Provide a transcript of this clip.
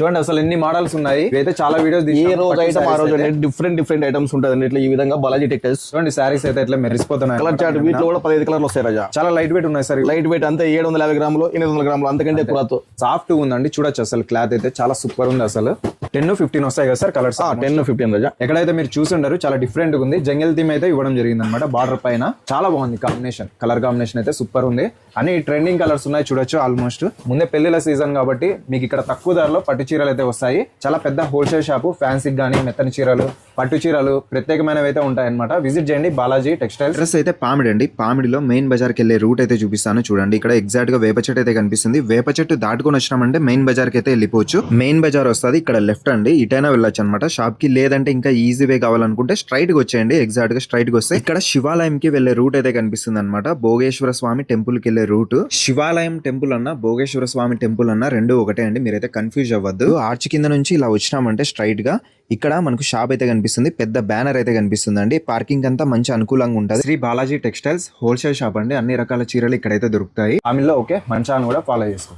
చూడండి అసలు ఎన్ని మోడల్స్ ఉన్నాయి. ఇవైతే చాలా వీడియోస్ ఏ రోజు ఐటమ్ ఆ రోజు డిఫరెంట్ ఐటమ్స్ ఉంటుంది. ఇట్లా ఈ విధంగా బాలాజీ టెక్స్టైల్స్ చూడండి సారీస్ అయితే ఇట్లా మెరిసిపోతున్నాయి. కలర్ చార్ట్ వీటిలో కూడా 15 కలర్లు వస్తాయి రాజా. చాలా లైట్ వెయిట్ ఉన్నాయి సార్. లైట్ వెయిట్ అంతే 750 గ్రాములు 800 గ్రాములు అంతకంటే ఎక్కువ. సాఫ్ట్ ఉందండి చూడొచ్చు. అసలు క్లాత్ అయితే చాలా సూపర్ ఉంది. అసలు 10-15 వస్తాయి కదా సార్ కలర్స్. 10-15 రాజా. ఎక్కడైతే మీరు చూసుంటారు చాలా డిఫరెంట్ గా ఉంది. జంగల్ థీమ్ అయితే ఇవ్వడం జరిగింది అనమాట. బార్డర్ పైన చాలా బాగుంది కాంబినేషన్. కలర్ కాంబినేషన్ అయితే సూపర్ ఉంది. అన్ని ట్రెండింగ్ కలర్స్ ఉన్నాయి చూడొచ్చు. ఆల్మోస్ట్ ముందే పెళ్లిల సీజన్ కాబట్టి మీకు ఇక్కడ తక్కువ ధరలో పట్టు చీరలు అయితే వస్తాయి. చాలా పెద్ద హోల్సేల్ షాపు. ఫ్యాన్సీ గానీ మెత్తని చీరలు, పట్టు చీరలు ప్రత్యేకమైనవి అయితే ఉంటాయన్నమాట. విజిట్ చేయండి బాలాజీ టెక్స్టైల్. అడ్రస్ అయితే పామిడి అండి. పామిడిలో మెయిన్ బజార్కి వెళ్ళే రూట్ అయితే చూపిస్తాను చూడండి. ఇక్కడ ఎగ్జాక్ట్ గా వేప చెట్టు అయితే కనిపిస్తుంది. వేప చెట్టు దాటుకొని వచ్చినామంటే మెయిన్ బజార్కి అయితే వెళ్ళిపోవచ్చు. మెయిన్ బజార్ వస్తుంది ఇక్కడ లెఫ్ట్ అండి. ఇటైనా వెళ్ళొచ్చు అనమాట షాప్ కి. లేదంటే ఇంకా ఈజీ వే కావాలనుకుంటే స్ట్రైట్ గా వచ్చేయండి. ఎగ్జాక్ట్ గా స్ట్రైట్ గా వస్తే ఇక్కడ శివాలయం కి వెళ్లే రూట్ అయితే కనిపిస్తుంది అనమాట. భోగేశ్వర స్వామి టెంపుల్ కి వెళ్లే రూట్. శివాలయం టెంపుల్ అన్న భోగేశ్వర స్వామి టెంపుల్ అన్న రెండు ఒకటే అండి. మీరైతే కన్ఫ్యూజ్ అవ్వద్దు. ఆర్చ్ కింద నుంచి ఇలా వచ్చినామంటే స్ట్రైట్ గా ఇక్కడ మనకు షాప్ అయితే కనిపిస్తుంది. పెద్ద బ్యానర్ అయితే కనిపిస్తుంది అండి. పార్కింగ్ అంతా మంచి అనుకూలంగా ఉంటుంది. Shri Balaji textiles wholesale shop అండి. అన్ని రకాల చీరలు ఇక్కడైతే దొరుకుతాయి. ఆమెలో ఓకే మన ఛానల్ కూడా ఫాలో చేసుకోండి.